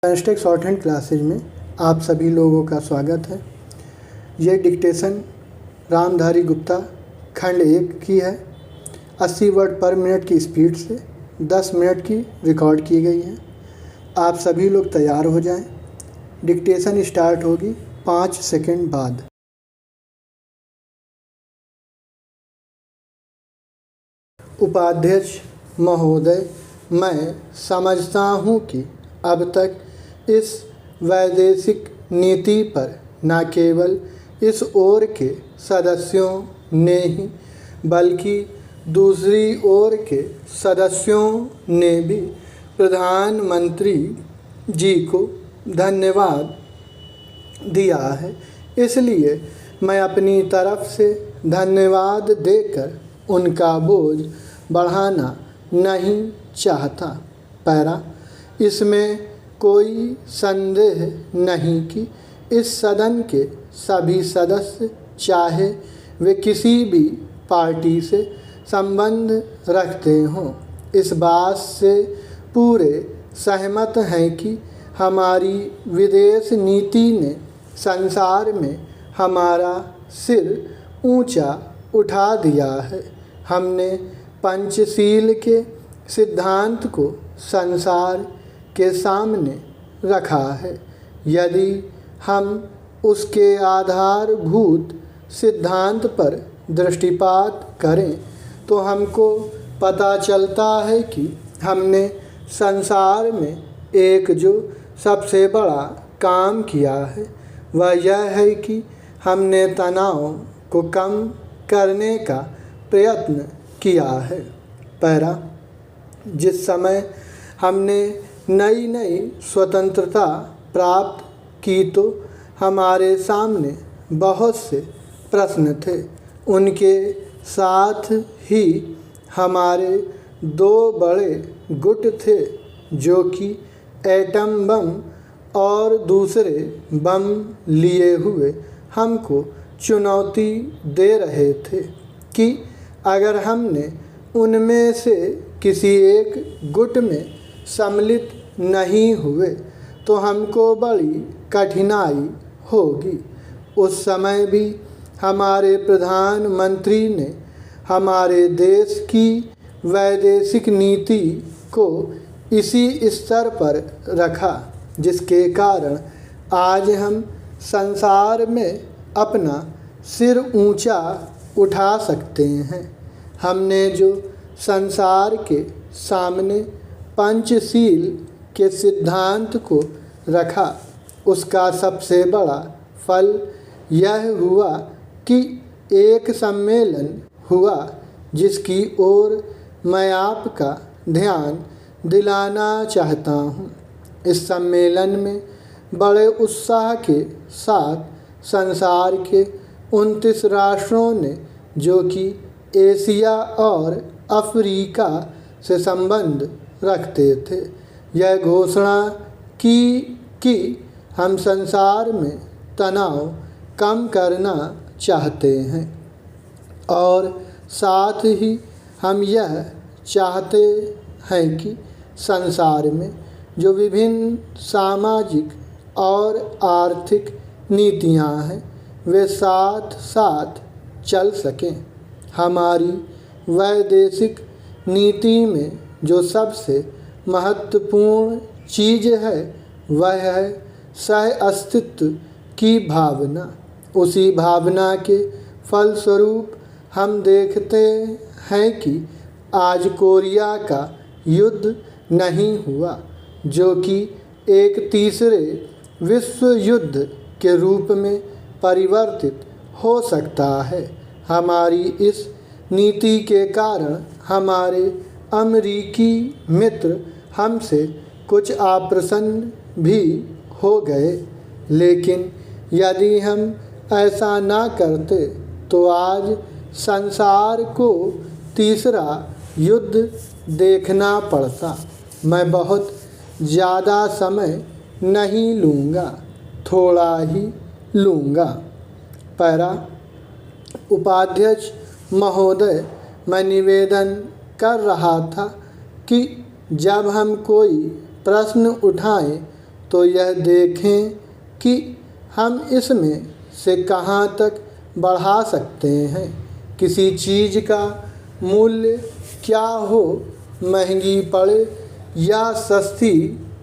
इंस्टेक short hand classes में आप सभी लोगों का स्वागत है। ये डिक्टेशन रामधारी गुप्ता खंड 1 की है। 80 वर्ड पर मिनट की स्पीड से 10 मिनट की रिकॉर्ड की गई है। आप सभी लोग तैयार हो जाएं। डिक्टेशन स्टार्ट होगी 5 सेकंड बाद। उपाध्यक्ष महोदय, मैं समझता हूँ कि अब तक इस वैदेशिक नीति पर न केवल इस ओर के सदस्यों ने ही बल्कि दूसरी ओर के सदस्यों ने भी प्रधानमंत्री जी को धन्यवाद दिया है। इसलिए मैं अपनी तरफ से धन्यवाद देकर उनका बोझ बढ़ाना नहीं चाहता। पैरा, इसमें कोई संदेह नहीं कि इस सदन के सभी सदस्य, चाहे वे किसी भी पार्टी से संबंध रखते हों, इस बात से पूरे सहमत हैं कि हमारी विदेश नीति ने संसार में हमारा सिर ऊंचा उठा दिया है। हमने पंचशील के सिद्धांत को संसार के सामने रखा है। यदि हम उसके आधारभूत सिद्धांत पर दृष्टिपात करें तो हमको पता चलता है कि हमने संसार में एक जो सबसे बड़ा काम किया है वह यह है कि हमने तनाव को कम करने का प्रयत्न किया है। पैरा, जिस समय हमने नई नई स्वतंत्रता प्राप्त की तो हमारे सामने बहुत से प्रश्न थे। उनके साथ ही हमारे 2 बड़े गुट थे जो कि एटम बम और दूसरे बम लिए हुए हमको चुनौती दे रहे थे कि अगर हमने उनमें से किसी एक गुट में सम्मिलित नहीं हुए तो हमको बड़ी कठिनाई होगी। उस समय भी हमारे प्रधानमंत्री ने हमारे देश की वैदेशिक नीति को इसी स्तर पर रखा जिसके कारण आज हम संसार में अपना सिर ऊंचा उठा सकते हैं। हमने जो संसार के सामने पंचशील के सिद्धांत को रखा उसका सबसे बड़ा फल यह हुआ कि एक सम्मेलन हुआ जिसकी ओर मैं आपका ध्यान दिलाना चाहता हूँ। इस सम्मेलन में बड़े उत्साह के साथ संसार के 29 राष्ट्रों ने, जो कि एशिया और अफ्रीका से संबंध रखते थे, यह घोषणा की कि हम संसार में तनाव कम करना चाहते हैं और साथ ही हम यह चाहते हैं कि संसार में जो विभिन्न सामाजिक और आर्थिक नीतियां हैं वे साथ साथ चल सकें। हमारी वैदेशिक नीति में जो सबसे महत्वपूर्ण चीज़ है वह है सह अस्तित्व की भावना। उसी भावना के फलस्वरूप हम देखते हैं कि आज कोरिया का युद्ध नहीं हुआ, जो कि एक तीसरे विश्व युद्ध के रूप में परिवर्तित हो सकता है। हमारी इस नीति के कारण हमारे अमेरिकी मित्र हमसे कुछ अप्रसन्न भी हो गए, लेकिन यदि हम ऐसा ना करते तो आज संसार को तीसरा युद्ध देखना पड़ता। मैं बहुत ज़्यादा समय नहीं लूँगा, थोड़ा ही लूँगा। पैरा, उपाध्यक्ष महोदय, मैं निवेदन कर रहा था कि जब हम कोई प्रश्न उठाएं तो यह देखें कि हम इसमें से कहाँ तक बढ़ा सकते हैं। किसी चीज़ का मूल्य क्या हो, महंगी पड़े या सस्ती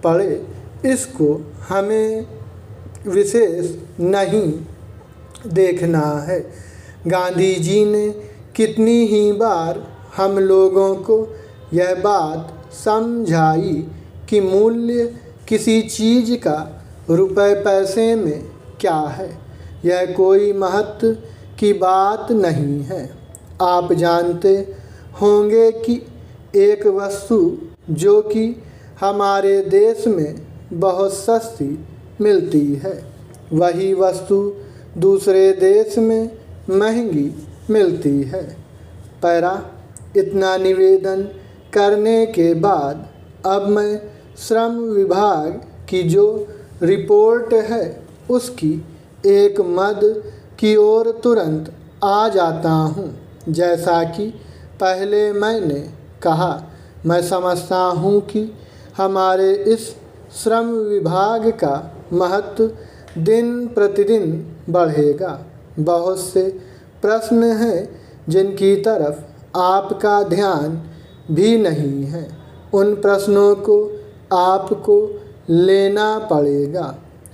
पड़े, इसको हमें विशेष नहीं देखना है। गांधी जी ने कितनी ही बार हम लोगों को यह बात समझाई कि मूल्य किसी चीज़ का रुपए पैसे में क्या है, यह कोई महत्व की बात नहीं है। आप जानते होंगे कि एक वस्तु जो कि हमारे देश में बहुत सस्ती मिलती है, वही वस्तु दूसरे देश में महंगी मिलती है। पैरा इतना निवेदन करने के बाद अब मैं श्रम विभाग की जो रिपोर्ट है उसकी एक मद की ओर तुरंत आ जाता हूँ। जैसा कि पहले मैंने कहा, मैं समझता हूँ कि हमारे इस श्रम विभाग का महत्व दिन प्रतिदिन बढ़ेगा। बहुत से प्रश्न हैं जिनकी तरफ आपका ध्यान भी नहीं है। उन प्रश्नों को आपको लेना पड़ेगा।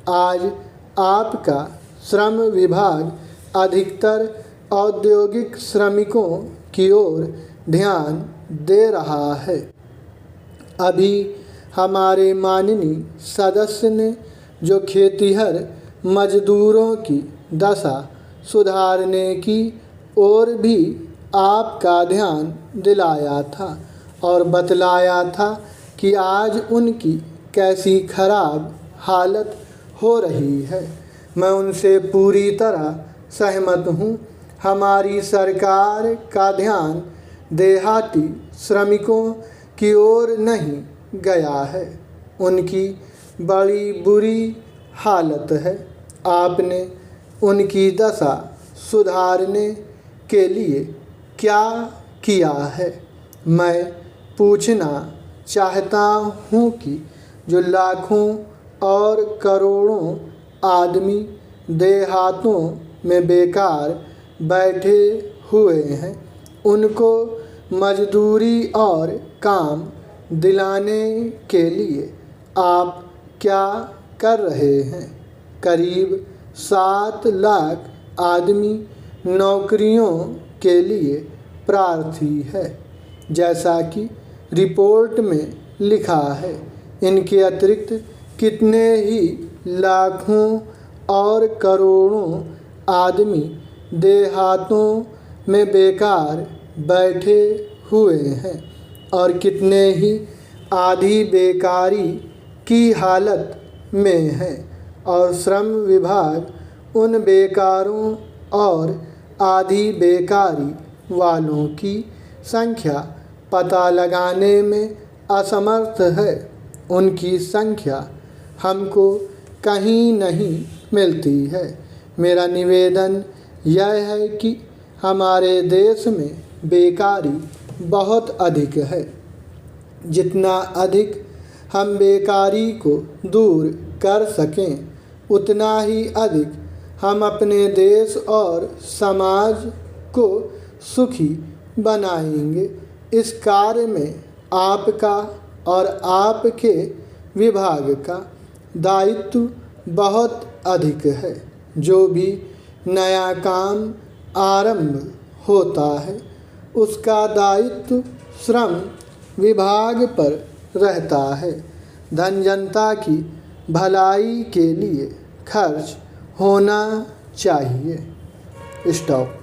आज आपका श्रम विभाग अधिकतर औद्योगिक श्रमिकों की ओर ध्यान दे रहा है। अभी हमारे माननीय सदस्य ने जो खेतिहर मजदूरों की दशा सुधारने की ओर भी आपका ध्यान दिलाया था और बतलाया था कि आज उनकी कैसी खराब हालत हो रही है। मैं उनसे पूरी तरह सहमत हूँ। हमारी सरकार का ध्यान देहाती श्रमिकों की ओर नहीं गया है। उनकी बड़ी बुरी हालत है। आपने उनकी दशा सुधारने के लिए क्या किया है? मैं पूछना चाहता हूँ कि जो लाखों और करोड़ों आदमी देहातों में बेकार बैठे हुए हैं, उनको मजदूरी और काम दिलाने के लिए आप क्या कर रहे हैं? करीब 7 लाख आदमी नौकरियों के लिए प्रार्थी है, जैसा कि रिपोर्ट में लिखा है। इनके अतिरिक्त कितने ही लाखों और करोड़ों आदमी देहातों में बेकार बैठे हुए हैं और कितने ही आधी बेकारी की हालत में हैं, और श्रम विभाग उन बेकारों और आधी बेकारी वालों की संख्या पता लगाने में असमर्थ है। उनकी संख्या हमको कहीं नहीं मिलती है। मेरा निवेदन यह है कि हमारे देश में बेकारी बहुत अधिक है। जितना अधिक हम बेकारी को दूर कर सकें, उतना ही अधिक हम अपने देश और समाज को सुखी बनाएंगे। इस कार्य में आपका और आपके विभाग का दायित्व बहुत अधिक है। जो भी नया काम आरंभ होता है, उसका दायित्व श्रम विभाग पर रहता है। धन जनता की भलाई के लिए खर्च होना चाहिए। स्टॉप।